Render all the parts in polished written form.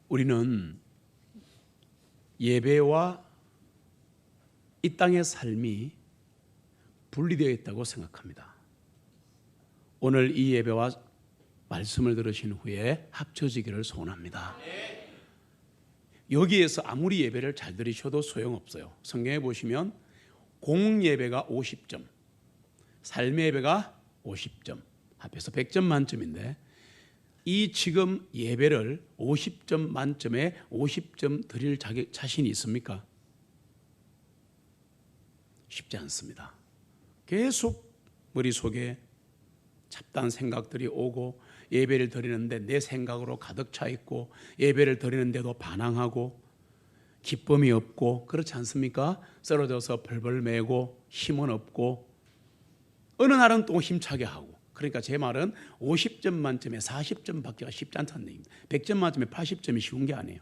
우리는 예배와 이 땅의 삶이 분리되어 있다고 생각합니다. 오늘 이 예배와 말씀을 들으신 후에 합쳐지기를 소원합니다. 여기에서 아무리 예배를 잘 들으셔도 소용없어요. 성경에 보시면 공예배가 50점, 삶의 예배가 50점, 합해서 100점 만점인데 이 지금 예배를 50점 만점에 50점 드릴 자신이 있습니까? 쉽지 않습니다. 계속 머릿속에 잡다한 생각들이 오고 예배를 드리는데 내 생각으로 가득 차 있고 예배를 드리는데도 반항하고 기쁨이 없고 그렇지 않습니까? 쓰러져서 벌벌 매고 힘은 없고 어느 날은 또 힘차게 하고 그러니까 제 말은 50점 만점에 40점 받기가 쉽지 않다는 얘기입니다. 100점 만점에 80점이 쉬운 게 아니에요.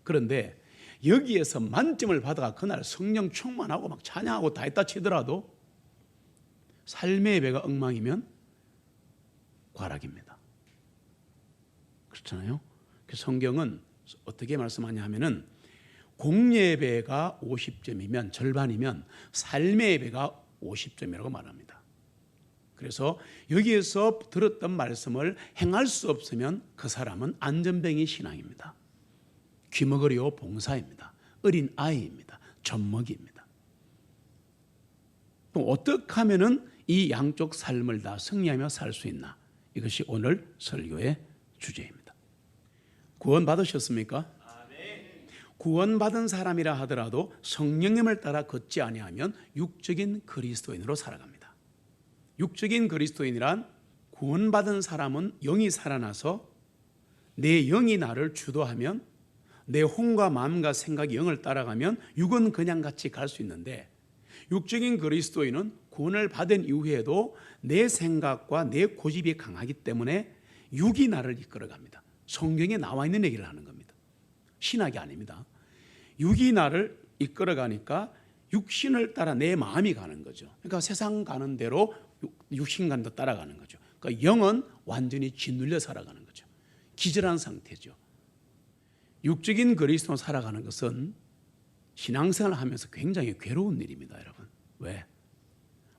그런데 여기에서 만점을 받아가 그날 성령 충만하고 막 찬양하고 다 했다 치더라도 삶의 예배가 엉망이면 과락입니다. 그렇잖아요. 성경은 어떻게 말씀하냐 하면은 공예배가 50점이면 절반이면 삶의 예배가 50점이라고 말합니다. 그래서 여기에서 들었던 말씀을 행할 수 없으면 그 사람은 안전뱅이 신앙입니다. 귀머거리요 봉사입니다. 어린 아이입니다. 젖먹이입니다. 또 어떻게 하면은 이 양쪽 삶을 다 승리하며 살 수 있나? 이것이 오늘 설교의 주제입니다. 구원 받으셨습니까? 구원받은 사람이라 하더라도 성령님을 따라 걷지 아니하면 육적인 그리스도인으로 살아갑니다. 육적인 그리스도인이란 구원받은 사람은 영이 살아나서 내 영이 나를 주도하면 내 혼과 마음과 생각이 영을 따라가면 육은 그냥 같이 갈 수 있는데 육적인 그리스도인은 구원을 받은 이후에도 내 생각과 내 고집이 강하기 때문에 육이 나를 이끌어갑니다. 성경에 나와 있는 얘기를 하는 겁니다. 신학이 아닙니다. 육이 나를 이끌어가니까 육신을 따라 내 마음이 가는 거죠. 그러니까 세상 가는 대로 육신간도 따라가는 거죠. 그러니까 영은 완전히 짓눌려 살아가는 거죠. 기절한 상태죠. 육적인 그리스도로 살아가는 것은 신앙생활을 하면서 굉장히 괴로운 일입니다, 여러분. 왜?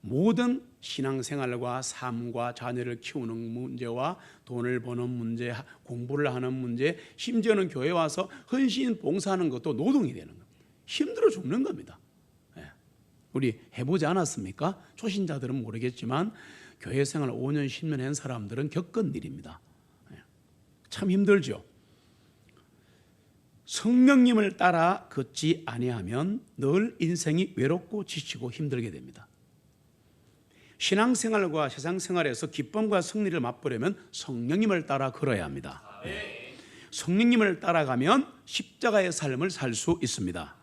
모든 신앙생활과 삶과 자녀를 키우는 문제와 돈을 버는 문제, 공부를 하는 문제, 심지어는 교회 와서 헌신 봉사하는 것도 노동이 되는 겁니다. 힘들어 죽는 겁니다. 우리 해보지 않았습니까? 초신자들은 모르겠지만 교회 생활 5년, 10년 한 사람들은 겪은 일입니다. 참 힘들죠. 성령님을 따라 걷지 아니하면 늘 인생이 외롭고 지치고 힘들게 됩니다. 신앙생활과 세상생활에서 기쁨과 승리를 맛보려면 성령님을 따라 걸어야 합니다. 성령님을 따라가면 십자가의 삶을 살 수 있습니다.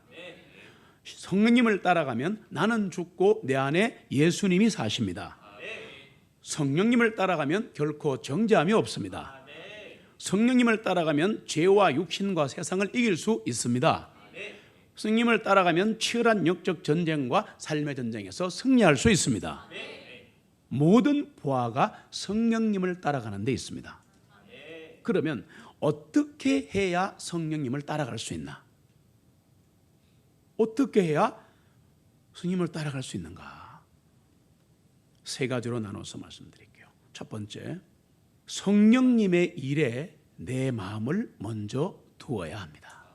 성령님을 따라가면 나는 죽고 내 안에 예수님이 사십니다. 성령님을 따라가면 결코 정죄함이 없습니다. 성령님을 따라가면 죄와 육신과 세상을 이길 수 있습니다. 성령님을 따라가면 치열한 영적 전쟁과 삶의 전쟁에서 승리할 수 있습니다. 모든 보화가 성령님을 따라가는 데 있습니다. 그러면 어떻게 해야 성령님을 따라갈 수 있나? 어떻게 해야 성령님을 따라갈 수 있는가? 세 가지로 나눠서 말씀드릴게요. 첫 번째, 성령님의 일에 내 마음을 먼저 두어야 합니다.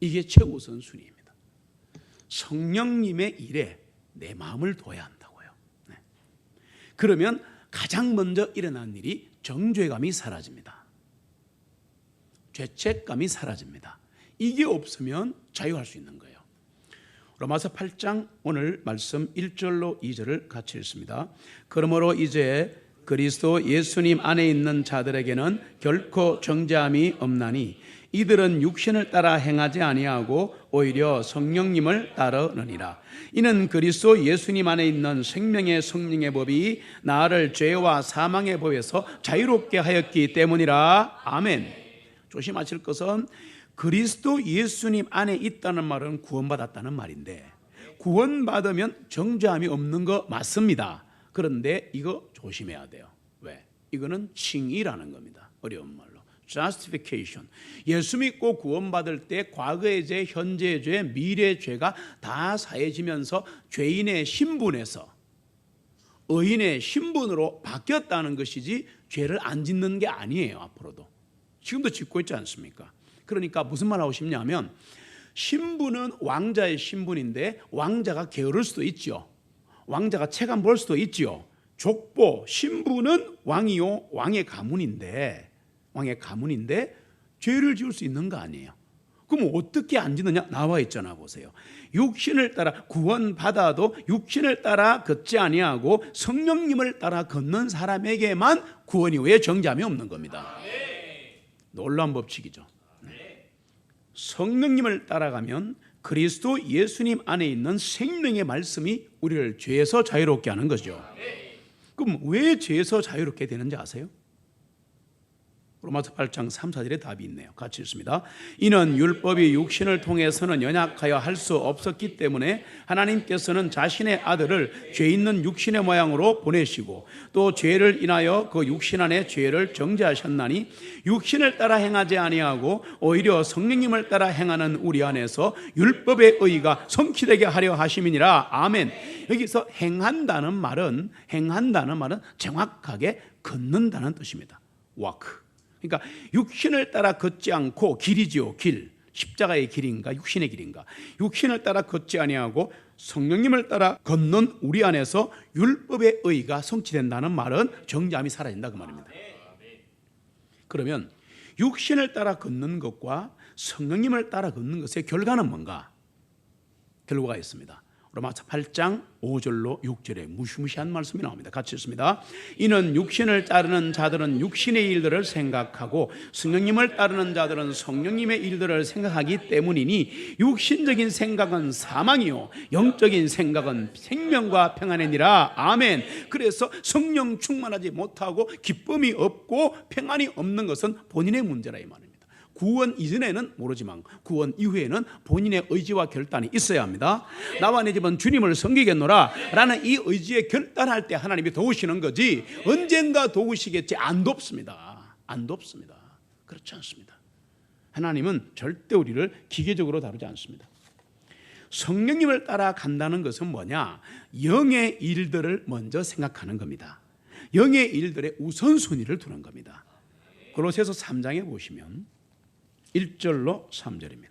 이게 최우선 순위입니다. 성령님의 일에 내 마음을 둬야 한다고요. 그러면 가장 먼저 일어난 일이 정죄감이 사라집니다. 죄책감이 사라집니다. 이게 없으면 자유할 수 있는 거예요. 로마서 8장 오늘 말씀 1절로 2절을 같이 읽습니다. 그러므로 이제 그리스도 예수님 안에 있는 자들에게는 결코 정죄함이 없나니 이들은 육신을 따라 행하지 아니하고 오히려 성령님을 따르느니라. 이는 그리스도 예수님 안에 있는 생명의 성령의 법이 나를 죄와 사망의 법에서 자유롭게 하였기 때문이라. 아멘. 조심하실 것은 그리스도 예수님 안에 있다는 말은 구원받았다는 말인데 구원받으면 정죄함이 없는 거 맞습니다. 그런데 이거 조심해야 돼요. 왜? 이거는 칭의라는 겁니다. 어려운 말로 justification. 예수 믿고 구원받을 때 과거의 죄, 현재의 죄, 미래의 죄가 다 사해지면서 죄인의 신분에서 의인의 신분으로 바뀌었다는 것이지 죄를 안 짓는 게 아니에요. 앞으로도 지금도 짓고 있지 않습니까? 그러니까 무슨 말 하고 싶냐면 신분은 왕자의 신분인데 왕자가 게으를 수도 있죠. 왕자가 책 안 볼 수도 있죠. 족보, 신분은 왕이요 왕의 가문인데 죄를 지을 수 있는 거 아니에요. 그럼 어떻게 안 짓느냐? 나와 있잖아. 보세요. 육신을 따라 구원받아도 육신을 따라 걷지 아니하고 성령님을 따라 걷는 사람에게만 구원 이후에 정죄함이 없는 겁니다. 놀라운 법칙이죠. 성령님을 따라가면 그리스도 예수님 안에 있는 생명의 말씀이 우리를 죄에서 자유롭게 하는 거죠. 그럼 왜 죄에서 자유롭게 되는지 아세요? 로마서 8장 3, 4절에 답이 있네요. 같이 읽습니다. 이는 율법이 육신을 통해서는 연약하여 할 수 없었기 때문에 하나님께서는 자신의 아들을 죄 있는 육신의 모양으로 보내시고 또 죄를 인하여 그 육신 안에 죄를 정죄하셨나니 육신을 따라 행하지 아니하고 오히려 성령님을 따라 행하는 우리 안에서 율법의 의가 성취되게 하려 하심이니라. 아멘. 여기서 행한다는 말은 정확하게 걷는다는 뜻입니다. walk. 그러니까 육신을 따라 걷지 않고 길이지요. 길. 십자가의 길인가 육신의 길인가. 육신을 따라 걷지 아니하고 성령님을 따라 걷는 우리 안에서 율법의 의가 성취된다는 말은 정죄함이 사라진다 그 말입니다. 그러면 육신을 따라 걷는 것과 성령님을 따라 걷는 것의 결과는 뭔가? 결과가 있습니다. 로마서 8장 5절로 6절에 무시무시한 말씀이 나옵니다. 같이 읽습니다. 이는 육신을 따르는 자들은 육신의 일들을 생각하고 성령님을 따르는 자들은 성령님의 일들을 생각하기 때문이니 육신적인 생각은 사망이요 영적인 생각은 생명과 평안이니라. 아멘. 그래서 성령 충만하지 못하고 기쁨이 없고 평안이 없는 것은 본인의 문제라 이 말입니다. 구원 이전에는 모르지만 구원 이후에는 본인의 의지와 결단이 있어야 합니다. 나와 내 집은 주님을 섬기겠노라 라는 이 의지에 결단할 때 하나님이 도우시는 거지 언젠가 도우시겠지 안 돕습니다. 그렇지 않습니다. 하나님은 절대 우리를 기계적으로 다루지 않습니다. 성령님을 따라간다는 것은 뭐냐? 영의 일들을 먼저 생각하는 겁니다. 영의 일들의 우선순위를 두는 겁니다. 골로새서 3장에 보시면 1절로 3절입니다.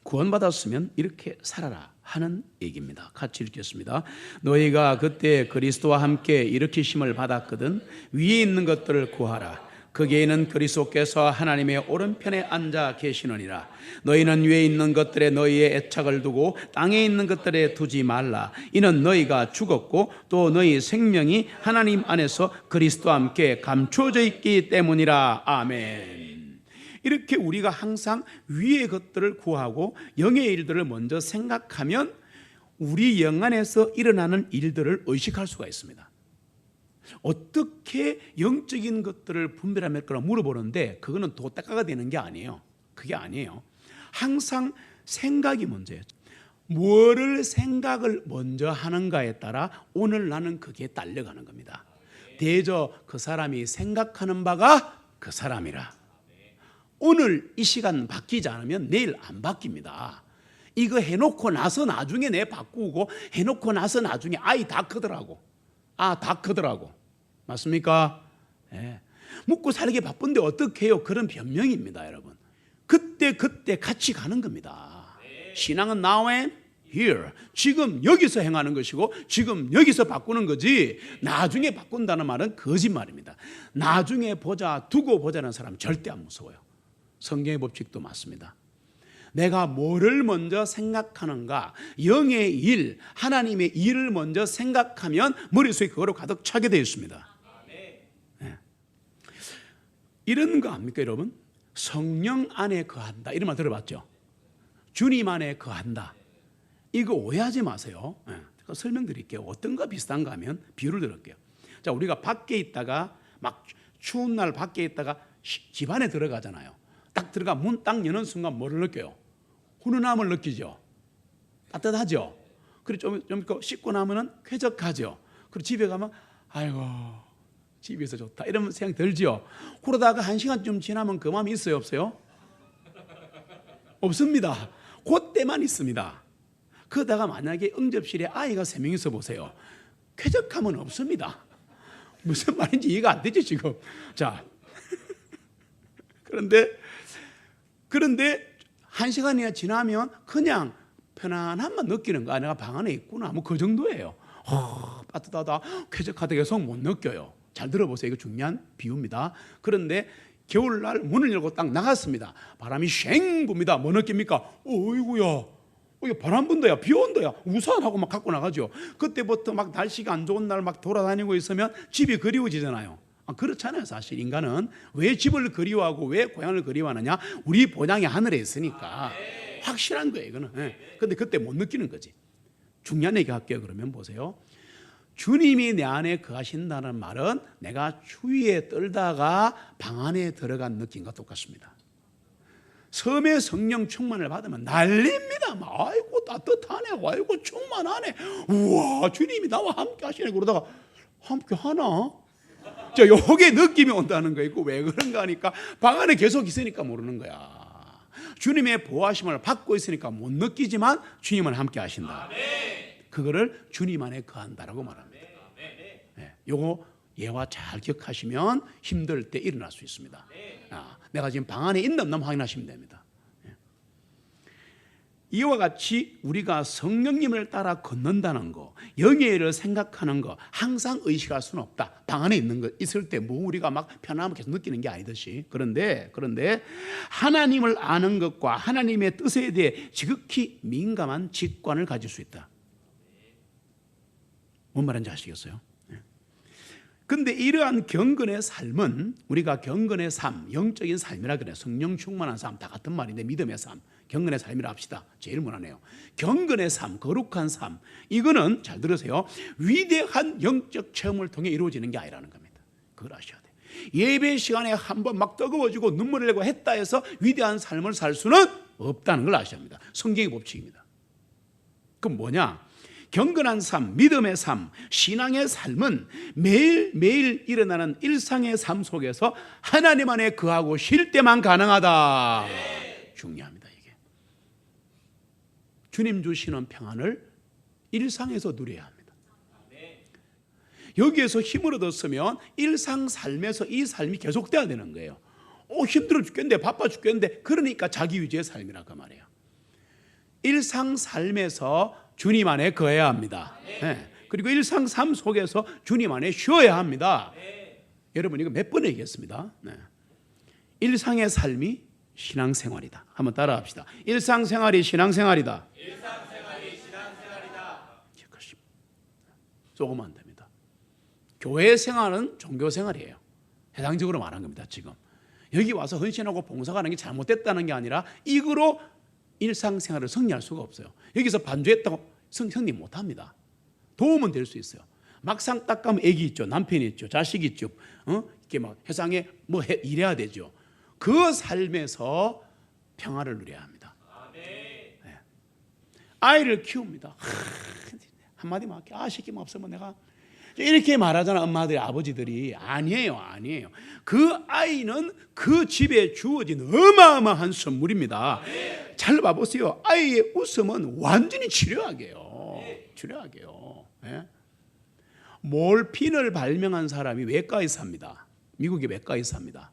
구원받았으면 이렇게 살아라 하는 얘기입니다. 같이 읽겠습니다. 너희가 그때 그리스도와 함께 일으키심을 받았거든 위에 있는 것들을 구하라. 거기에는 그리스도께서 하나님의 오른편에 앉아 계시느니라. 너희는 위에 있는 것들에 너희의 애착을 두고 땅에 있는 것들에 두지 말라. 이는 너희가 죽었고 또 너희 생명이 하나님 안에서 그리스도와 함께 감추어져 있기 때문이라. 아멘. 이렇게 우리가 항상 위의 것들을 구하고 영의 일들을 먼저 생각하면 우리 영 안에서 일어나는 일들을 의식할 수가 있습니다. 어떻게 영적인 것들을 분별할 거라 물어보는데 그거는 도딱가가 되는 게 아니에요. 그게 아니에요. 항상 생각이 문제예요. 뭐를 생각을 먼저 하는가에 따라 오늘 나는 그게 딸려가는 겁니다. 대저 그 사람이 생각하는 바가 그 사람이라. 오늘 이 시간 바뀌지 않으면 내일 안 바뀝니다. 이거 해놓고 나서 나중에 내 바꾸고 해놓고 나서 나중에 아이 다 크더라고. 다 크더라고. 맞습니까? 네. 먹고 살기 바쁜데 어떻게 해요? 그런 변명입니다, 여러분. 그때 같이 가는 겁니다. 신앙은 now and here. 지금 여기서 행하는 것이고 지금 여기서 바꾸는 거지 나중에 바꾼다는 말은 거짓말입니다. 나중에 보자, 두고 보자는 사람 절대 안 무서워요. 성경의 법칙도 맞습니다. 내가 뭐를 먼저 생각하는가, 영의 일, 하나님의 일을 먼저 생각하면 머릿속에 그거로 가득 차게 되어 있습니다. 네. 이런 거 압니까 여러분? 성령 안에 거한다 이런 말 들어봤죠? 주님 안에 거한다. 이거 오해하지 마세요. 네. 제가 설명드릴게요. 어떤가 비슷한가 하면 비유를 들을게요. 자, 우리가 밖에 있다가 막 추운 날 밖에 있다가 집 안에 들어가잖아요. 딱 들어가 문 딱 여는 순간 뭐를 느껴요? 훈훈함을 느끼죠. 따뜻하죠. 그리고 좀 씻고 나면은 쾌적하죠. 그리고 집에 가면 아이고 집에서 좋다 이런 생각 들지요. 그러다가 1시간쯤 지나면 그 마음이 있어요, 없어요? 없습니다. 그때만 있습니다. 그러다가 만약에 응접실에 아이가 3명 있어 보세요. 쾌적함은 없습니다. 무슨 말인지 이해가 안 되죠 지금. 자, 그런데 1시간이나 지나면 그냥 편안함만 느끼는 거야. 내가 방 안에 있구나. 뭐 그 정도예요. 따뜻하다, 쾌적하다 계속 못 느껴요. 잘 들어보세요. 이거 중요한 비유입니다. 그런데 겨울날 문을 열고 딱 나갔습니다. 바람이 쉥 붑니다. 뭐 느낍니까? 어이구야, 이게 바람 분다야, 비 온다야, 우산하고 막 갖고 나가죠. 그때부터 막 날씨가 안 좋은 날 막 돌아다니고 있으면 집이 그리워지잖아요. 그렇잖아요. 사실 인간은 왜 집을 그리워하고 왜 고향을 그리워하느냐? 우리 본향이 하늘에 있으니까. 확실한 거예요 이거는. 근데 그때 못 느끼는 거지. 중요한 얘기 할게요. 그러면 보세요. 주님이 내 안에 거하신다는 말은 내가 추위에 떨다가 방 안에 들어간 느낌과 똑같습니다. 섬에 성령 충만을 받으면 난립니다. 아이고 따뜻하네, 아이고 충만하네, 우와 주님이 나와 함께 하시네. 그러다가 함께 하나? 자, 요게 느낌이 온다는 거예요. 왜 그런가 하니까 방 안에 계속 있으니까 모르는 거야. 주님의 보호하심을 받고 있으니까 못 느끼지만 주님은 함께 하신다. 그거를 주님 안에 거한다라고 말합니다. 요거 예화 잘 기억하시면 힘들 때 일어날 수 있습니다. 내가 지금 방 안에 있나 없나 확인하시면 됩니다. 이와 같이 우리가 성령님을 따라 걷는다는 거, 영예를 생각하는 거 항상 의식할 수는 없다. 방 안에 있는 거 있을 때 뭐 우리가 막 편안함을 계속 느끼는 게 아니듯이. 그런데 하나님을 아는 것과 하나님의 뜻에 대해 지극히 민감한 직관을 가질 수 있다. 뭔 말인지 아시겠어요? 근데 이러한 경건의 삶은 우리가 경건의 삶, 영적인 삶이라 그래요. 성령 충만한 삶 다 같은 말인데 믿음의 삶, 경건의 삶이라 합시다. 제일 무난해요. 경건의 삶, 거룩한 삶, 이거는 잘 들으세요. 위대한 영적 체험을 통해 이루어지는 게 아니라는 겁니다. 그걸 아셔야 돼요. 예배 시간에 한번 막 뜨거워지고 눈물을 내고 했다 해서 위대한 삶을 살 수는 없다는 걸 아셔야 합니다. 성경의 법칙입니다. 그럼 뭐냐? 경건한 삶, 믿음의 삶, 신앙의 삶은 매일매일 일어나는 일상의 삶 속에서 하나님 안에 거하고 쉴 때만 가능하다. 중요합니다. 이게 주님 주시는 평안을 일상에서 누려야 합니다. 여기에서 힘을 얻었으면 일상 삶에서 이 삶이 계속돼야 되는 거예요. 힘들어 죽겠는데, 바빠 죽겠는데, 그러니까 자기 위주의 삶이라 그 말이에요. 일상 삶에서 주님 안에 거해야 합니다. 그리고 일상 삶 속에서 주님 안에 쉬어야 합니다. 여러분 이거 몇 번 얘기했습니다. 일상의 삶이 신앙생활이다. 한번 따라합시다. 일상생활이 신앙생활이다. 일상생활이 신앙생활이다. 조금만 안 됩니다. 교회 생활은 종교 생활이에요. 해당적으로 말한 겁니다. 지금 여기 와서 헌신하고 봉사하는 게 잘못됐다는 게 아니라 이거로 일상생활을 승리할 수가 없어요. 여기서 반주했다고 승리 못합니다. 도움은 될 수 있어요. 막상 딱 가면 애기 있죠, 남편이 있죠, 자식이 있죠. 이렇게 막 세상에 뭐 일해야 되죠. 그 삶에서 평화를 누려야 합니다. 네. 아이를 키웁니다. 한마디만 할게. 시키면 없으면 내가 이렇게 말하잖아. 엄마들이, 아버지들이. 아니에요. 그 아이는 그 집에 주어진 어마어마한 선물입니다. 잘 봐보세요. 아이의 웃음은 완전히 치료약이에요. 몰핀을 발명한 사람이 외과의사 삽니다. 미국의 외과의사 삽니다.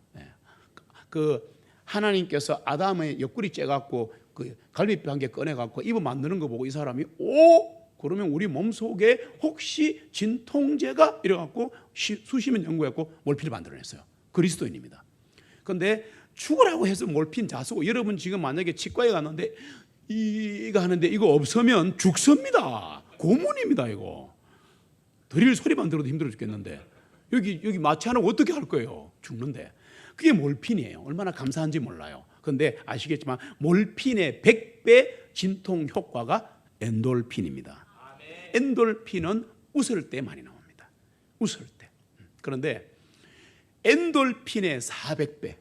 그 하나님께서 아담의 옆구리 째갖고 그 갈비뼈 한 개 꺼내갖고 입을 만드는 거 보고 이 사람이 그러면 우리 몸속에 혹시 진통제가 이래갖고 수십 년 연구했고 몰핀을 만들어냈어요. 그리스도인입니다. 그런데 죽으라고 해서 몰핀 다 쓰고, 여러분 지금 만약에 치과에 갔는데 이거 하는데 이거 없으면 죽습니다. 고문입니다. 이거 드릴 소리만 들어도 힘들어 죽겠는데 여기 마취 안 하고 어떻게 할 거예요? 죽는데. 그게 몰핀이에요. 얼마나 감사한지 몰라요. 그런데 아시겠지만 몰핀의 100배 진통 효과가 엔돌핀입니다. 엔돌핀은 웃을 때 많이 나옵니다. 웃을 때. 그런데 엔돌핀의 400배,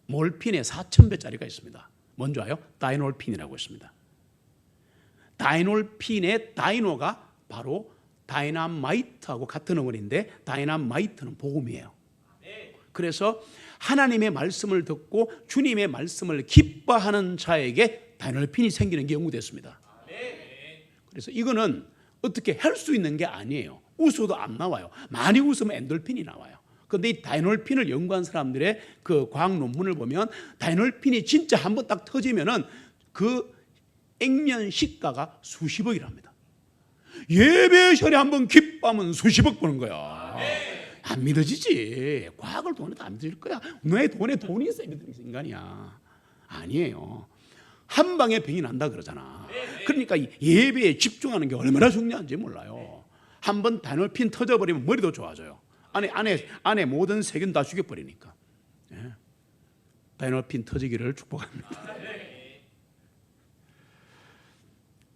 몰핀의 4000배짜리가 있습니다. 뭔지 아요? 다이놀핀이라고 있습니다. 다이놀핀의 다이노가 바로 다이나마이트하고 같은 어원인데 다이나마이트는 복음이에요. 그래서 하나님의 말씀을 듣고 주님의 말씀을 기뻐하는 자에게 다이널핀이 생기는 게 연구됐습니다. 그래서 이거는 어떻게 할 수 있는 게 아니에요. 웃어도 안 나와요. 많이 웃으면 엔돌핀이 나와요. 그런데 이 다이널핀을 연구한 사람들의 그 과학 논문을 보면 다이널핀이 진짜 한번 딱 터지면은 그 액면 시가가 수십억이랍니다. 예배 시간에 한번 기뻐하면 수십억 버는 거야. 안 믿어지지. 과학을 돈에도 안 믿어질 거야. 너의 돈에 돈이 있어야 믿는 인간이야. 아니에요. 한 방에 병이 난다 그러잖아. 그러니까 예배에 집중하는 게 얼마나 중요한지 몰라요. 한번 다이널핀 터져버리면 머리도 좋아져요. 안에 모든 세균 다 죽여버리니까. 예. 다이널핀 터지기를 축복합니다.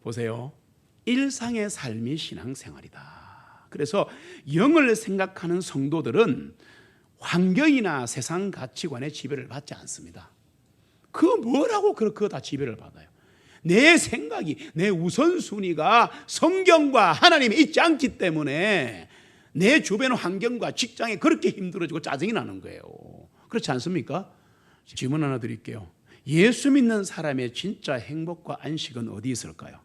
보세요. 일상의 삶이 신앙생활이다. 그래서 영을 생각하는 성도들은 환경이나 세상 가치관에 지배를 받지 않습니다. 그 뭐라고 그거 다 지배를 받아요. 내 생각이, 내 우선순위가 성경과 하나님이 있지 않기 때문에 내 주변 환경과 직장에 그렇게 힘들어지고 짜증이 나는 거예요. 그렇지 않습니까? 질문 하나 드릴게요. 예수 믿는 사람의 진짜 행복과 안식은 어디 있을까요?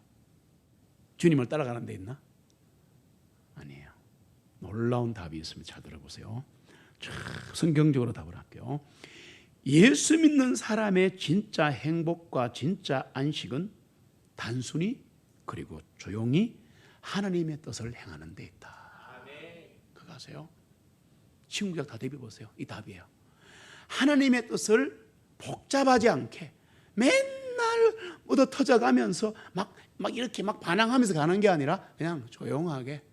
주님을 따라가는 데 있나? 아니에요. 놀라운 답이 있습니다. 잘 들어보세요. 성경적으로 답을 할게요. 예수 믿는 사람의 진짜 행복과 진짜 안식은 단순히 그리고 조용히 하나님의 뜻을 행하는 데 있다. 그거 아세요? 친구들 다 대비 보세요. 이 답이에요. 하나님의 뜻을 복잡하지 않게 맨날 얻어 터져가면서 막 이렇게 막 반항하면서 가는 게 아니라 그냥 조용하게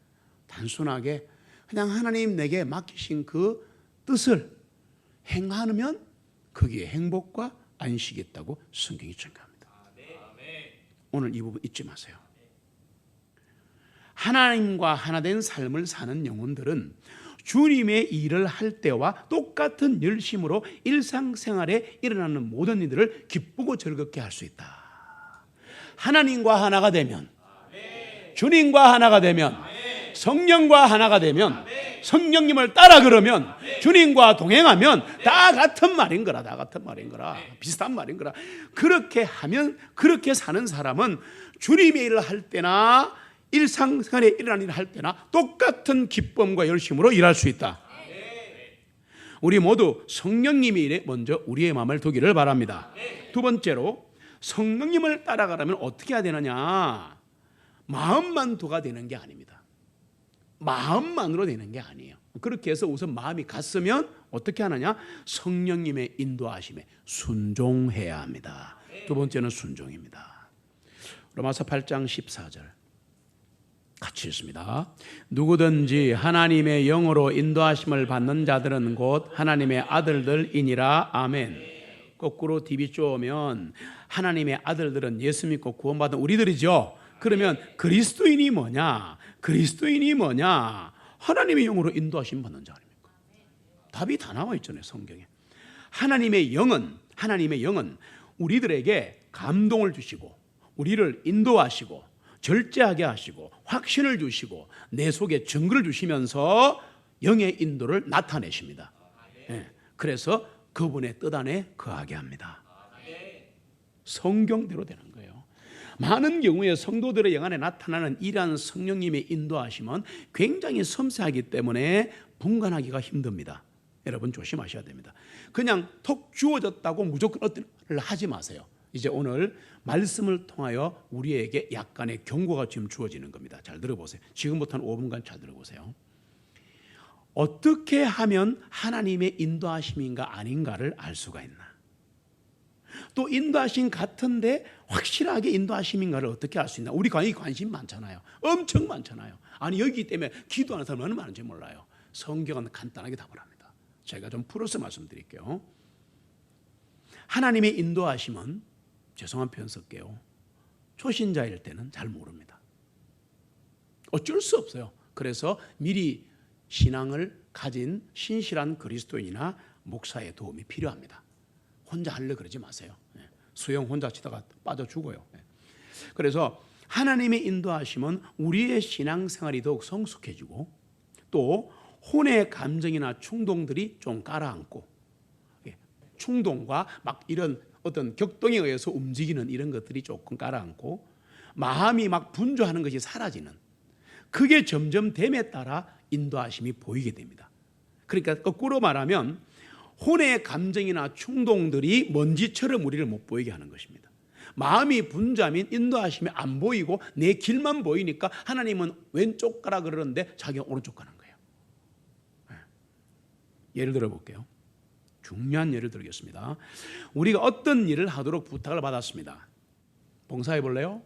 단순하게 그냥 하나님 내게 맡기신 그 뜻을 행하면 거기에 행복과 안식이 있다고 성경이 증거합니다. 오늘 이 부분 잊지 마세요. 하나님과 하나 된 삶을 사는 영혼들은 주님의 일을 할 때와 똑같은 열심으로 일상생활에 일어나는 모든 일들을 기쁘고 즐겁게 할 수 있다. 하나님과 하나가 되면, 주님과 하나가 되면, 성령과 하나가 되면, 성령님을 따라 그러면, 주님과 동행하면 다 같은 말인 거라. 다 같은 말인 거라. 비슷한 말인 거라. 그렇게 하면, 그렇게 사는 사람은 주님의 일을 할 때나 일상생활에 일어나는 일을 할 때나 똑같은 기쁨과 열심으로 일할 수 있다. 우리 모두 성령님의 일에 먼저 우리의 마음을 두기를 바랍니다. 두 번째로 성령님을 따라가려면 어떻게 해야 되느냐? 마음만 두가 되는 게 아닙니다. 마음만으로 되는 게 아니에요. 그렇게 해서 우선 마음이 갔으면 어떻게 하느냐? 성령님의 인도하심에 순종해야 합니다. 두 번째는 순종입니다. 로마서 8장 14절 같이 읽습니다. 누구든지 하나님의 영으로 인도하심을 받는 자들은 곧 하나님의 아들들이니라. 아멘. 거꾸로 TV 쪼으면 하나님의 아들들은 예수 믿고 구원받은 우리들이죠. 그러면 그리스도인이 뭐냐? 그리스도인이 뭐냐? 하나님의 영으로 인도하심 받는 자 아닙니까? 답이 다 나와 있잖아요, 성경에. 하나님의 영은 우리들에게 감동을 주시고 우리를 인도하시고 절제하게 하시고 확신을 주시고 내 속에 증거를 주시면서 영의 인도를 나타내십니다. 네. 그래서 그분의 뜻 안에 거하게 합니다. 성경대로 되는 거예요. 많은 경우에 성도들의 영 안에 나타나는 이러한 성령님의 인도하심은 굉장히 섬세하기 때문에 분간하기가 힘듭니다. 여러분 조심하셔야 됩니다. 그냥 톡 주어졌다고 무조건 어떤 일을 하지 마세요. 이제 오늘 말씀을 통하여 우리에게 약간의 경고가 지금 주어지는 겁니다. 잘 들어보세요. 지금부터 한 5분간 잘 들어보세요. 어떻게 하면 하나님의 인도하심인가 아닌가를 알 수가 있나? 또 인도하심 같은데 확실하게 인도하심인가를 어떻게 알 수 있나? 우리 관심 많잖아요. 엄청 많잖아요. 아니 여기 때문에 기도하는 사람 얼마나 많은지 몰라요. 성경은 간단하게 답을 합니다. 제가 좀 풀어서 말씀드릴게요. 하나님의 인도하심은 죄송한 표현 쓸게요. 초신자일 때는 잘 모릅니다. 어쩔 수 없어요. 그래서 미리 신앙을 가진 신실한 그리스도인이나 목사의 도움이 필요합니다. 혼자 하려 그러지 마세요. 수영 혼자 치다가 빠져 죽어요. 그래서 하나님의 인도하심은 우리의 신앙생활이 더욱 성숙해지고 또 혼의 감정이나 충동들이 좀 가라앉고, 충동과 막 이런 어떤 격동에 의해서 움직이는 이런 것들이 조금 가라앉고 마음이 막 분주하는 것이 사라지는, 그게 점점 됨에 따라 인도하심이 보이게 됩니다. 그러니까 거꾸로 말하면 혼의 감정이나 충동들이 먼지처럼 우리를 못 보이게 하는 것입니다. 마음이 분주하면 인도하심이 안 보이고 내 길만 보이니까 하나님은 왼쪽 가라 그러는데 자기가 오른쪽 가는 거예요. 예를 들어 볼게요. 중요한 예를 들겠습니다. 우리가 어떤 일을 하도록 부탁을 받았습니다. 봉사해 볼래요?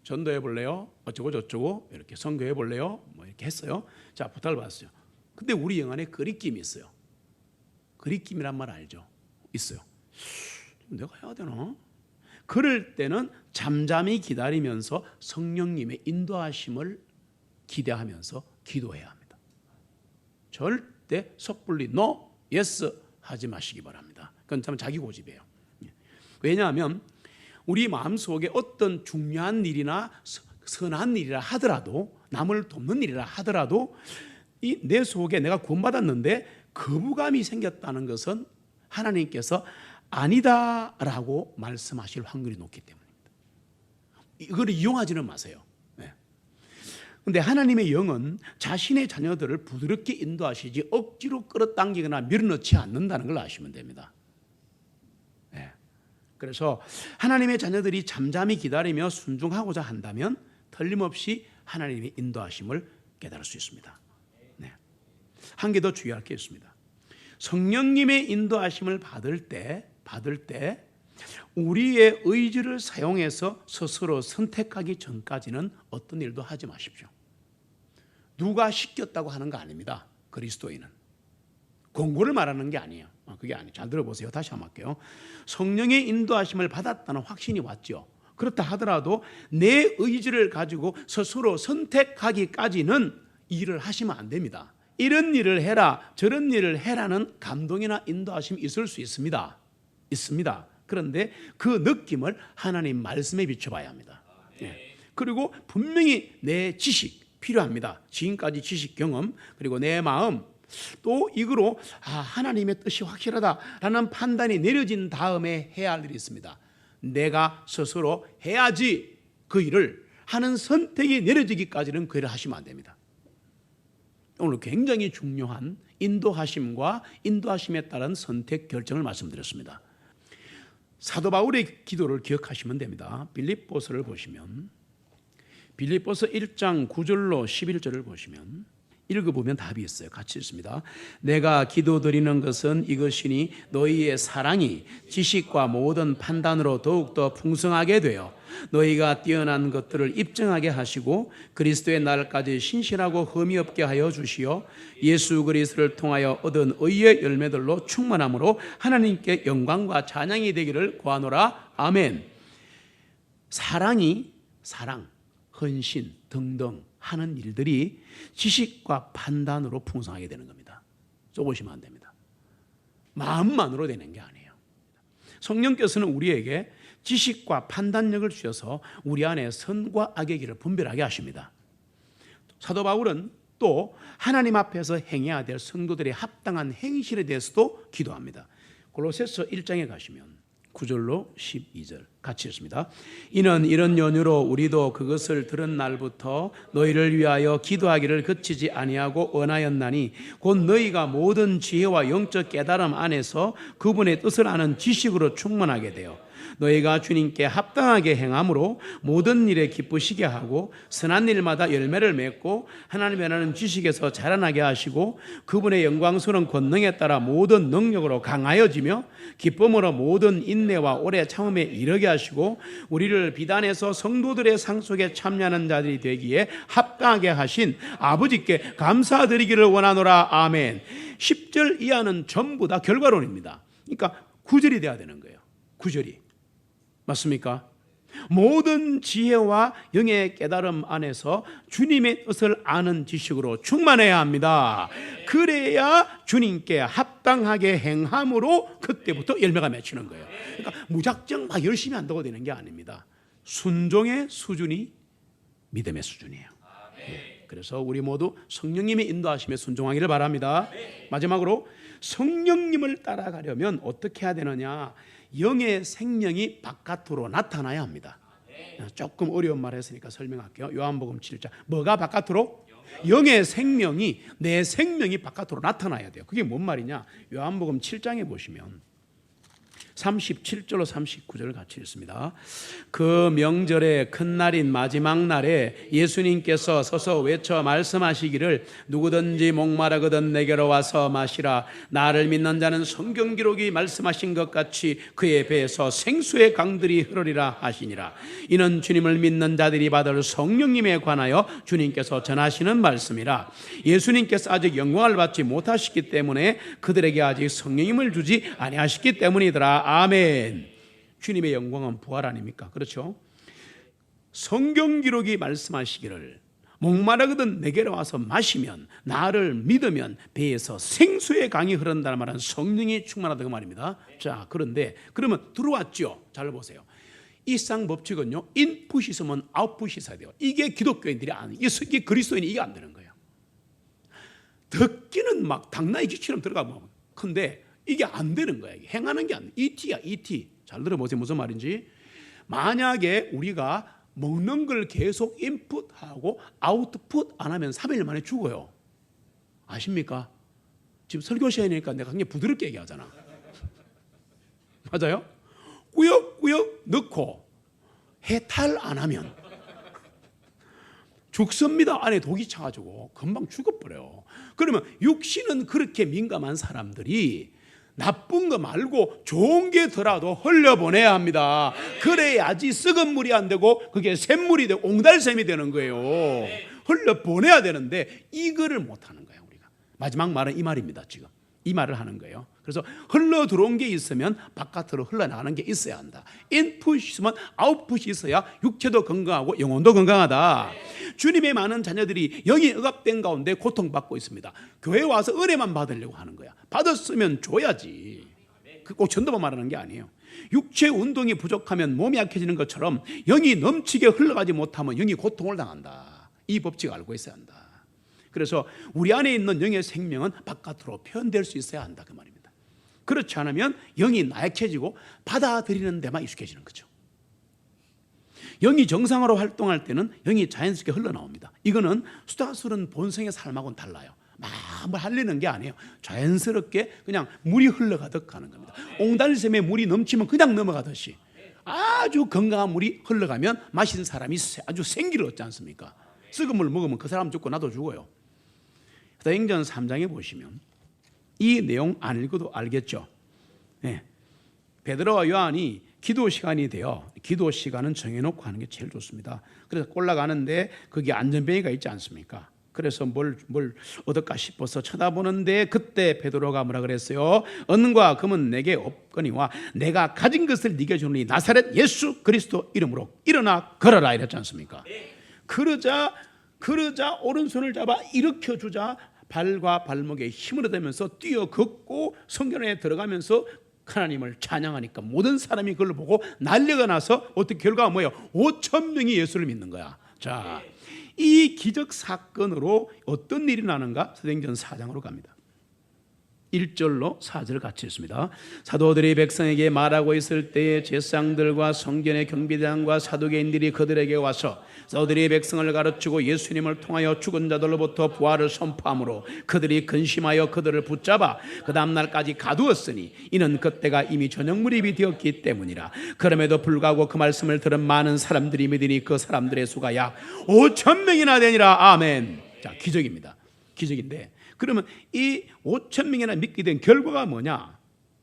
전도해 볼래요? 어쩌고 저쩌고 이렇게 선교해 볼래요? 뭐 이렇게 했어요. 자, 부탁을 받았어요. 근데 우리 영 안에 그리낌이 있어요. 그리낌이란 말 알죠? 있어요. 내가 해야 되나? 그럴 때는 잠잠히 기다리면서 성령님의 인도하심을 기대하면서 기도해야 합니다. 절대 섣불리 no, yes 하지 마시기 바랍니다. 그건 참 자기 고집이에요. 왜냐하면 우리 마음속에 어떤 중요한 일이나 선한 일이라 하더라도, 남을 돕는 일이라 하더라도 이 내 속에 내가 구원받았는데 거부감이 생겼다는 것은 하나님께서 아니다라고 말씀하실 확률이 높기 때문입니다. 이걸 이용하지는 마세요. 그런데 하나님의 영은 자신의 자녀들을 부드럽게 인도하시지 억지로 끌어당기거나 밀어넣지 않는다는 걸 아시면 됩니다. 그래서 하나님의 자녀들이 잠잠히 기다리며 순종하고자 한다면 틀림없이 하나님의 인도하심을 깨달을 수 있습니다. 한 개 더 주의할 게 있습니다. 성령님의 인도하심을 받을 때 우리의 의지를 사용해서 스스로 선택하기 전까지는 어떤 일도 하지 마십시오. 누가 시켰다고 하는 거 아닙니다. 그리스도인은 공고를 말하는 게 아니에요. 그게 아니에요. 잘 들어보세요. 다시 한번 할게요. 성령의 인도하심을 받았다는 확신이 왔죠. 그렇다 하더라도 내 의지를 가지고 스스로 선택하기까지는 일을 하시면 안 됩니다. 이런 일을 해라, 저런 일을 해라는 감동이나 인도하심이 있을 수 있습니다. 그런데 그 느낌을 하나님 말씀에 비춰봐야 합니다. 그리고 분명히 내 지식 필요합니다. 지금까지 지식 경험, 그리고 내 마음, 또 이거로 하나님의 뜻이 확실하다라는 판단이 내려진 다음에 해야 할 일이 있습니다. 내가 스스로 해야지 그 일을 하는 선택이 내려지기까지는 그 일을 하시면 안 됩니다. 오늘 굉장히 중요한 인도하심과 인도하심에 따른 선택 결정을 말씀드렸습니다. 사도 바울의 기도를 기억하시면 됩니다. 빌립보서를 보시면, 빌립보서 1장 9절로 11절을 보시면 읽어보면 답이 있어요. 같이 읽습니다. 내가 기도드리는 것은 이것이니 너희의 사랑이 지식과 모든 판단으로 더욱더 풍성하게 되어 너희가 뛰어난 것들을 입증하게 하시고 그리스도의 날까지 신실하고 흠이 없게 하여 주시어 예수 그리스도를 통하여 얻은 의의 열매들로 충만함으로 하나님께 영광과 찬양이 되기를 구하노라. 아멘. 사랑, 헌신 등등 하는 일들이 지식과 판단으로 풍성하게 되는 겁니다. 쏘보시면 안 됩니다. 마음만으로 되는 게 아니에요. 성령께서는 우리에게 지식과 판단력을 주셔서 우리 안에 선과 악의 길을 분별하게 하십니다. 사도 바울은 또 하나님 앞에서 행해야 될 성도들의 합당한 행실에 대해서도 기도합니다. 골로새서 1장에 가시면 9절로 12절 같이 읽습니다. 이는 이런 연유로 우리도 그것을 들은 날부터 너희를 위하여 기도하기를 그치지 아니하고 원하였나니 곧 너희가 모든 지혜와 영적 깨달음 안에서 그분의 뜻을 아는 지식으로 충만하게 되어 너희가 주님께 합당하게 행함으로 모든 일에 기쁘시게 하고 선한 일마다 열매를 맺고 하나님의 나는 지식에서 자라나게 하시고 그분의 영광스러운 권능에 따라 모든 능력으로 강하여지며 기쁨으로 모든 인내와 오래 참음에 이르게 하시고 우리를 비단해서 성도들의 상 속에 참여하는 자들이 되기에 합당하게 하신 아버지께 감사드리기를 원하노라. 아멘. 10절 이하는 전부 다 결과론입니다. 그러니까 9절이 돼야 되는 거예요. 9절이 맞습니까? 모든 지혜와 영의 깨달음 안에서 주님의 뜻을 아는 지식으로 충만해야 합니다. 그래야 주님께 합당하게 행함으로 그때부터 열매가 맺히는 거예요. 그러니까 무작정 막 열심히 한다고 되는 게 아닙니다. 순종의 수준이 믿음의 수준이에요. 그래서 우리 모두 성령님의 인도하심에 순종하기를 바랍니다. 마지막으로 성령님을 따라가려면 어떻게 해야 되느냐? 영의 생명이 바깥으로 나타나야 합니다. 조금 어려운 말 했으니까 설명할게요. 요한복음 7장. 뭐가 바깥으로? 영의 생명이, 내 생명이 바깥으로 나타나야 돼요. 그게 뭔 말이냐? 요한복음 7장에 보시면 37절로 39절을 같이 읽습니다. 그 명절의 큰 날인 마지막 날에 예수님께서 서서 외쳐 말씀하시기를 누구든지 목마르거든 내게로 와서 마시라. 나를 믿는 자는 성경 기록이 말씀하신 것 같이 그의 배에서 생수의 강들이 흐르리라 하시니라. 이는 주님을 믿는 자들이 받을 성령님에 관하여 주님께서 전하시는 말씀이라. 예수님께서 아직 영광을 받지 못하셨기 때문에 그들에게 아직 성령님을 주지 아니하셨기 때문이더라. 아멘. 주님의 영광은 부활 아닙니까? 그렇죠? 성경 기록이 말씀하시기를 목마르거든 내게로 와서 마시면, 나를 믿으면 배에서 생수의 강이 흐른다는 말은 성령이 충만하다 그 말입니다. 자, 그런데 그러면 들어왔죠. 잘 보세요. 이 쌍 법칙은요, 인풋이 있으면 아웃풋이 있어야 돼요. 이게 기독교인들이 이게 그리스도인이 이게 안 되는 거예요. 듣기는 막 당나귀 귀처럼 들어가고, 근데 이게 안 되는 거야. 행하는 게 안 돼. ET야, ET. 잘 들어보세요. 무슨 말인지. 만약에 우리가 먹는 걸 계속 인풋하고 아웃풋 안 하면 3일 만에 죽어요. 아십니까? 지금 설교 시간이니까 내가 굉장히 부드럽게 얘기하잖아. 맞아요? 꾸역꾸역 넣고 해탈 안 하면 죽습니다. 안에 독이 차가지고 금방 죽어버려요. 그러면 육신은 그렇게 민감한 사람들이 나쁜 거 말고 좋은 게 더라도 흘려보내야 합니다. 그래야지 썩은 물이 안 되고 그게 샘물이 되고 옹달샘이 되는 거예요. 흘려보내야 되는데 이거를 못하는 거예요. 우리가 마지막 말은 이 말입니다. 지금 이 말을 하는 거예요. 그래서 흘러 들어온 게 있으면 바깥으로 흘러나가는 게 있어야 한다. 인풋이 있으면 아웃풋이 있어야 육체도 건강하고 영혼도 건강하다. 주님의 많은 자녀들이 영이 억압된 가운데 고통받고 있습니다. 교회 와서 은혜만 받으려고 하는 거야. 받았으면 줘야지. 꼭 전도만 말하는 게 아니에요. 육체 운동이 부족하면 몸이 약해지는 것처럼 영이 넘치게 흘러가지 못하면 영이 고통을 당한다. 이 법칙 알고 있어야 한다. 그래서 우리 안에 있는 영의 생명은 바깥으로 표현될 수 있어야 한다 그 말입니다. 그렇지 않으면 영이 나약해지고 받아들이는 데만 익숙해지는 거죠. 영이 정상으로 활동할 때는 영이 자연스럽게 흘러나옵니다. 이거는 수다스러운 본성의 삶하고는 달라요. 막 뭘 하려는 게 아니에요. 자연스럽게 그냥 물이 흘러가듯 하는 겁니다. 옹달샘에 물이 넘치면 그냥 넘어가듯이 아주 건강한 물이 흘러가면 마신 사람이 아주 생기를 얻지 않습니까? 썩은 물 먹으면 그 사람 죽고 나도 죽어요. 사도행전 3장에 보시면 이 내용 안 읽어도 알겠죠. 네. 베드로와 요한이 기도 시간이 되어 기도 시간은 정해놓고 하는 게 제일 좋습니다. 그래서 올라가는데 거기 안전뱅이가 있지 않습니까? 그래서 뭘 얻을까 싶어서 쳐다보는데 그때 베드로가 뭐라 그랬어요? 은과 금은 내게 없거니와 내가 가진 것을 네게 주노니 나사렛 예수 그리스도 이름으로 일어나 걸어라 이랬지 않습니까? 그러자 오른손을 잡아 일으켜주자 발과 발목에 힘을 얻으면서 뛰어 걷고 성전에 들어가면서 하나님을 찬양하니까 모든 사람이 그걸 보고 난리가 나서 어떻게 결과가 뭐예요? 5,000명이 예수를 믿는 거야. 자, 이 기적 사건으로 어떤 일이 나는가? 사도행전 4장으로 갑니다. 1절로 4절 같이 읽습니다. 사도들이 백성에게 말하고 있을 때에 제사장들과 성전의 경비장과 사두개인들이 그들에게 와서 사도들이 백성을 가르치고 예수님을 통하여 죽은 자들로부터 부활을 선포함으로 그들이 근심하여 그들을 붙잡아 그 다음날까지 가두었으니 이는 그때가 이미 저녁 무렵이 되었기 때문이라. 그럼에도 불구하고 그 말씀을 들은 많은 사람들이 믿으니 그 사람들의 수가 약 5,000명이나 되니라. 아멘. 자, 기적입니다. 기적인데 그러면 이 5,000명이나 믿게 된 결과가 뭐냐?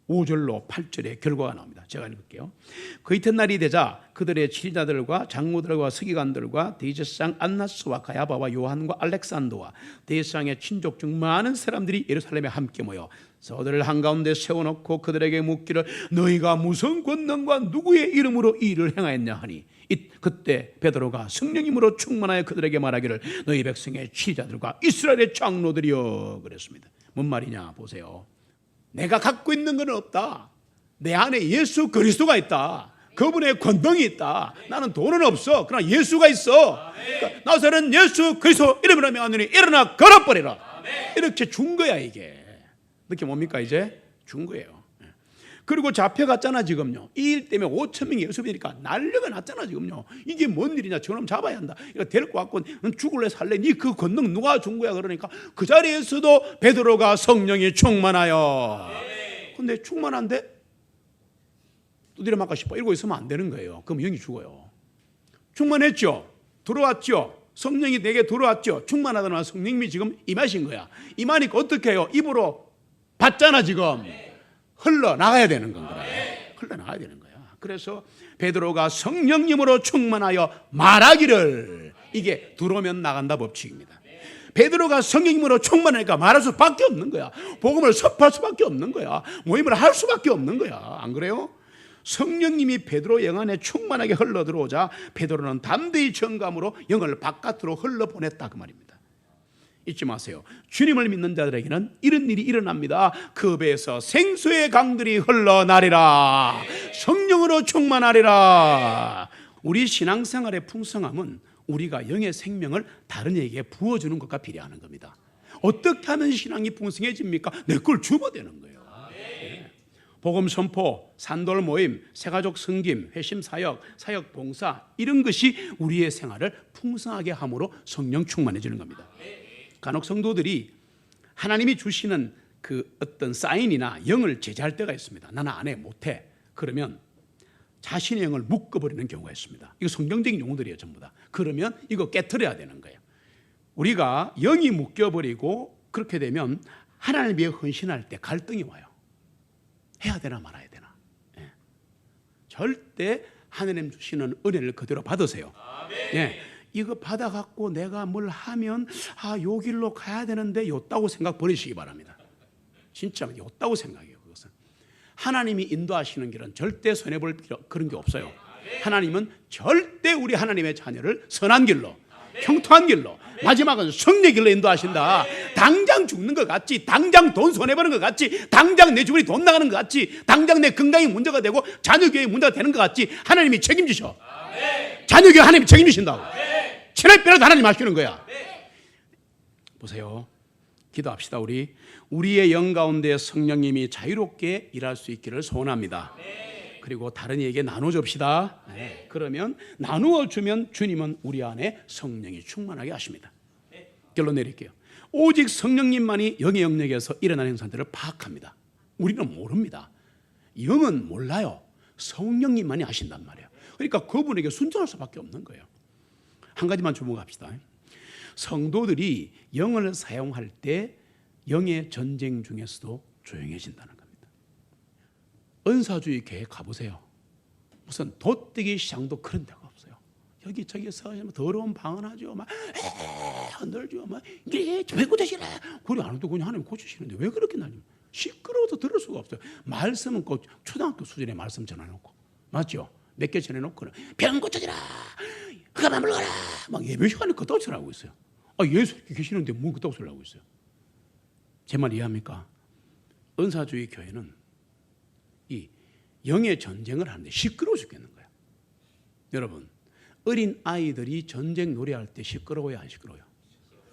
5절로 8절의 결과가 나옵니다. 제가 읽을게요. 그 이튿날이 되자 그들의 지휘자들과 장로들과 서기관들과 대제사장 안나스와 가야바와 요한과 알렉산더와 대제사장의 친족 중 많은 사람들이 예루살렘에 함께 모여 서들을 한가운데 세워놓고 그들에게 묻기를 너희가 무슨 권능과 누구의 이름으로 이 일을 행하였냐 하니 그때 베드로가 성령님으로 충만하여 그들에게 말하기를 너희 백성의 지휘자들과 이스라엘의 장로들이여 그랬습니다. 뭔 말이냐 보세요. 내가 갖고 있는 건 없다. 내 안에 예수 그리스도가 있다. 그분의 권능이 있다. 나는 돈은 없어. 그러나 예수가 있어. 그러니까 나사렛 예수 그리스도 이름으로 명하노니 일어나 걸어버리라. 이렇게 준 거야 이게. 느낌 뭡니까 이제? 준 거예요. 그리고 잡혀갔잖아 지금요. 이 일 때문에 5천 명이 예수님이니까 난리가 났잖아 지금요. 이게 뭔 일이냐? 저놈 잡아야 한다. 이거 데리고 왔고 죽을래 살래? 니 그 권능 누가 준 거야? 그러니까 그 자리에서도 베드로가 성령이 충만하여. 근데 충만한데 두드려 맞고 싶어 이러고 있으면 안 되는 거예요. 그럼 영이 죽어요. 충만했죠. 들어왔죠. 성령이 내게 들어왔죠. 충만하다는 성령님이 지금 임하신 거야. 임하니까 어떻게 해요? 입으로 받잖아 지금. 흘러나가야 되는 건 거야. 흘러나가야 되는 거야. 그래서 베드로가 성령님으로 충만하여 말하기를, 이게 들어오면 나간다 법칙입니다. 베드로가 성령님으로 충만하니까 말할 수밖에 없는 거야. 복음을 선포할 수밖에 없는 거야. 모임을 할 수밖에 없는 거야. 안 그래요? 성령님이 베드로 영 안에 충만하게 흘러 들어오자 베드로는 담대히 정감으로 영을 바깥으로 흘러 보냈다 그 말입니다. 잊지 마세요. 주님을 믿는 자들에게는 이런 일이 일어납니다. 그 배에서 생수의 강들이 흘러나리라. 성령으로 충만하리라. 우리 신앙생활의 풍성함은 우리가 영의 생명을 다른 이에게 부어주는 것과 비례하는 겁니다. 어떻게 하면 신앙이 풍성해집니까? 내 걸 주어대는 거예요. 복음 선포, 산돌 모임, 새가족 섬김, 회심 사역, 사역 봉사, 이런 것이 우리의 생활을 풍성하게 함으로 성령 충만해지는 겁니다. 간혹 성도들이 하나님이 주시는 그 어떤 사인이나 영을 제재할 때가 있습니다. 나는 안 해, 못 해. 그러면 자신의 영을 묶어버리는 경우가 있습니다. 이거 성경적인 용어들이에요, 전부 다. 그러면 이거 깨트려야 되는 거예요. 우리가 영이 묶여버리고 그렇게 되면 하나님 위해 헌신할 때 갈등이 와요. 해야 되나 말아야 되나. 절대 하나님 주시는 은혜를 그대로 받으세요. 이거 받아갖고 내가 뭘 하면 요 길로 가야 되는데 요따고 생각 버리시기 바랍니다. 진짜 요따고 생각해요. 그것은 하나님이 인도하시는 길은 절대 손해볼 그런 게 없어요. 하나님은 절대 우리 하나님의 자녀를 선한 길로, 형통한 길로, 마지막은 승리의 길로 인도하신다. 당장 죽는 것 같지, 당장 돈 손해보는 것 같지, 당장 내 주머니 돈 나가는 것 같지, 당장 내 건강이 문제가 되고 자녀 교육이 문제가 되는 것 같지, 하나님이 책임지셔. 자녀 교육 하나님이 책임지신다고. 체력 빼라도 하나님 하시는 거야. 보세요. 기도합시다. 우리의 영 가운데 성령님이 자유롭게 일할 수 있기를 소원합니다. 그리고 다른 이에게 나눠줍시다. 그러면 나누어 주면 주님은 우리 안에 성령이 충만하게 하십니다. 결론 내릴게요. 오직 성령님만이 영의 영역에서 일어나는 행사들을 파악합니다. 우리는 모릅니다. 영은 몰라요. 성령님만이 하신단 말이에요. 그러니까 그분에게 순종할 수밖에 없는 거예요. 한 가지만 주목합시다. 성도들이 영을 사용할 때 영의 전쟁 중에서도 조용해진다는 겁니다. 은사주의 교회 가보세요. 무슨 도떼기 시장도 그런 데가 없어요. 여기저기서 더러운 방언 하죠. 막 흔들죠. 막 이게 왜 고치시라. 그래 안 해도 그냥 하나님 고치시는데 왜 그렇게 나냐. 시끄러워서 들을 수가 없어요. 말씀은 꼭 초등학교 수준의 말씀 전해놓고, 맞죠? 몇 개 전해놓고는 병 고쳐지라, 그만 물러가라, 막 예배 시간에 그따구 소리 하고 있어요. 예수 계시는데 뭐 그따구 소리 하고 있어요. 제 말 이해합니까? 은사주의 교회는 이 영의 전쟁을 하는데 시끄러워 죽겠는 거예요. 여러분, 어린 아이들이 전쟁 노래할 때 시끄러워요, 안 시끄러워요?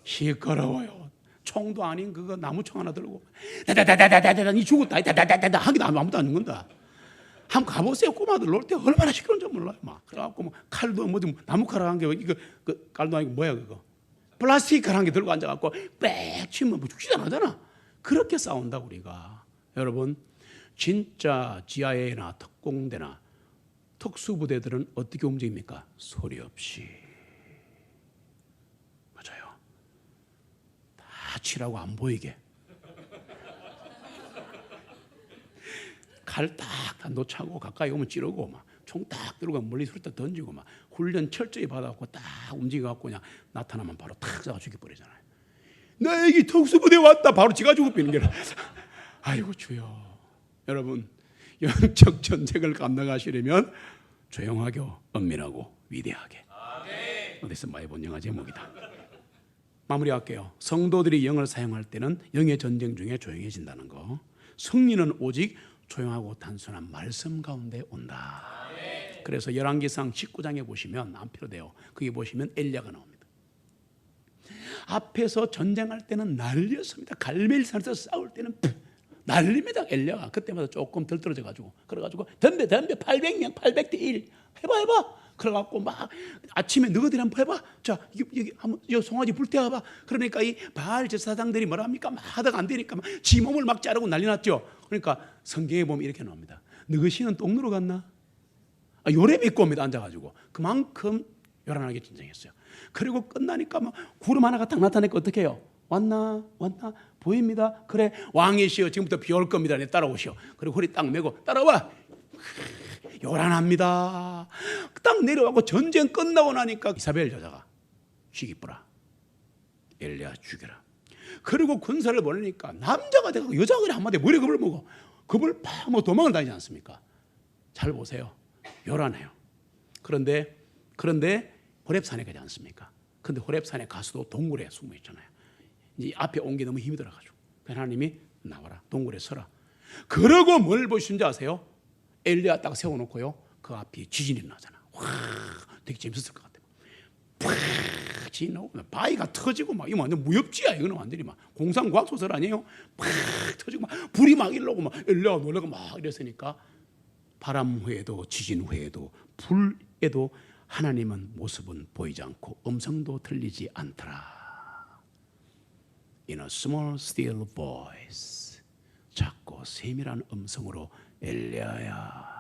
시끄러워요. 총도 아닌 그거 나무총 하나 들고 다다다다다다 니 죽었다 다다다다다 하기도 아무도 안 죽는다. 한번 가보세요. 꼬마들 놀 때 얼마나 시끄러운지 몰라요. 막 그래갖고 뭐 칼도 뭐지 나무칼 한 게 이거 그 칼도 아니고 뭐야 그거 플라스틱 칼 한 개 들고 앉아갖고 빽 치면 뭐 죽지도 않잖아. 그렇게 싸운다 우리가. 여러분, 진짜 GIA나 특공대나 특수부대들은 어떻게 움직입니까? 소리 없이. 맞아요. 다 치라고 안 보이게. 칼 딱 놓차고 가까이 오면 찌르고 막 총 딱 들고 멀리 수류탄 던지고 막 훈련 철저히 받아갖고 딱 움직여갖고 그냥 나타나면 바로 탁 잡아 죽여버리잖아요. 나 여기 특수부대 왔다 바로 지가 죽어버리는 게. 아이고 주여. 여러분, 영적 전쟁을 감당하시려면 조용하게, 은밀하고 위대하게. 어디서 많이 본 영화 제목이다. 마무리할게요. 성도들이 영을 사용할 때는 영의 전쟁 중에 조용해진다는 거. 승리는 오직 조용하고 단순한 말씀 가운데 온다. 그래서 열왕기상 19장에 보시면 안 필요돼요. 거기 보시면 엘리야가 나옵니다. 앞에서 전쟁할 때는 난리였습니다. 갈멜산에서 싸울 때는 난립니다. 엘리야가 그때마다 조금 덜 떨어져 가지고 그래가지고 덤벼 800명 800대 1 해봐 그래갖고 막 아침에 너희들이 한번 해봐. 자 여기 한번 송아지 불태워봐. 그러니까 이 바알 제사장들이 뭐랍니까? 막 하다가 안 되니까 막 지 몸을 막 자르고 난리 났죠. 그러니까 성경에 보면 이렇게 나옵니다. 너희는 똥누러 갔나? 요렙이 입고 옵니다. 앉아가지고 그만큼 요란하게 진정했어요. 그리고 끝나니까 막 구름 하나가 딱 나타나니까 어떻게 해요? 왔나 보입니다. 그래 왕이시여 지금부터 비 올 겁니다. 네, 따라오시오. 그리고 허리 딱 메고 따라와. 요란합니다. 딱 내려가고 전쟁 끝나고 나니까 이사벨 여자가 쥐기쁘라 엘리야 죽여라. 그리고 군사를 보내니까 남자가 돼서 여자가 그냥 한마디에 머리 겁을 먹어. 겁을 팍 도망을 다니지 않습니까? 잘 보세요. 요란해요. 그런데 호렙산에 가지 않습니까? 그런데 호렙산에 가서도 동굴에 숨어 있잖아요. 이제 앞에 온 게 너무 힘이 들어가지고 하나님이 나와라 동굴에 서라. 그러고 뭘 보신지 아세요? 엘리야 딱 세워놓고요. 그 앞에 지진이 나잖아. 와, 되게 재밌었을 것 같아요. 팍 지진 나고 바위가 터지고 막 이거 완전 무협지야. 이거는 완전히 막 공상과학 소설 아니에요? 팍 터지고 막 불이 막 일러고 막 엘리야 놀라고 막 이랬으니까 바람 후에도 지진 후에도 불에도 하나님은 모습은 보이지 않고 음성도 들리지 않더라. In a small still voice, 작고 세밀한 음성으로 엘리야야.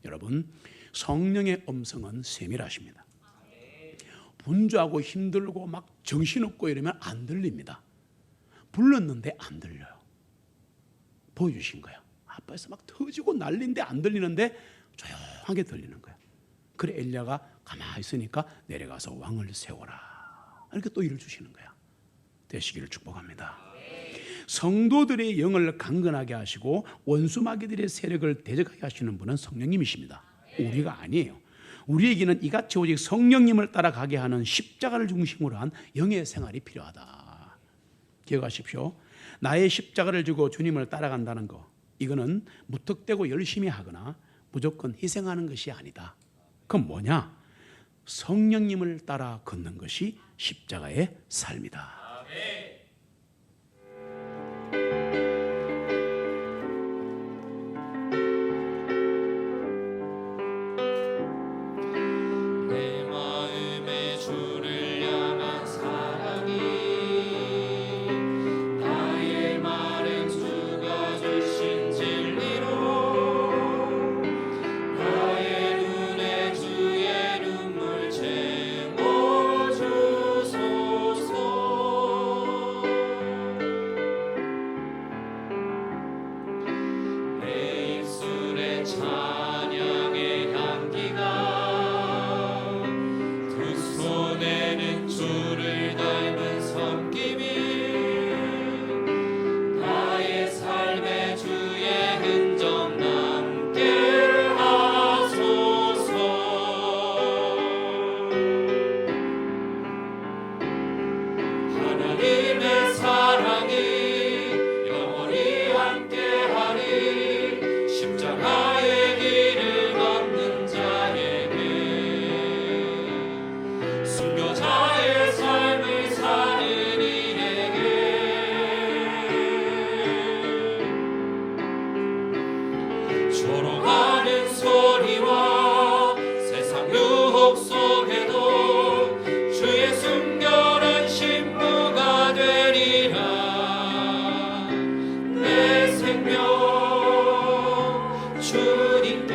여러분 성령의 음성은 세밀하십니다. 분주하고 힘들고 막 정신없고 이러면 안 들립니다. 불렀는데 안 들려요. 보여주신 거야. 앞에서 막 터지고 난리인데 안 들리는데 조용하게 들리는 거야. 그래 엘리야가 가만히 있으니까 내려가서 왕을 세워라. 이렇게 또 일을 주시는 거야. 되시기를 축복합니다. 성도들의 영을 강건하게 하시고 원수 마귀들의 세력을 대적하게 하시는 분은 성령님이십니다. 우리가 아니에요. 우리에게는 이같이 오직 성령님을 따라가게 하는 십자가를 중심으로 한 영의 생활이 필요하다. 기억하십시오. 나의 십자가를 지고 주님을 따라간다는 거, 이거는 무턱대고 열심히 하거나 무조건 희생하는 것이 아니다. 그건 뭐냐? 성령님을 따라 걷는 것이 십자가의 삶이다. 내 마음에 주를 향한 사랑이 나의 마른 주가 주신 진리로 나의 눈에 주의 눈물 채워주소서. 내 입술에 찬양의 향기가 두 손에는 주를 닮은 섬김이 나의 삶에 주의 흔적 남게 하소서. 하나님의 사랑이 영원히 함께하리. 십자가의 길을 걷는 자에게 순교자의 삶을 사는 이에게 조롱하는 소리와 세상 유혹 속에도 주의 순결한 신부가 되리라. 내 생명 주님께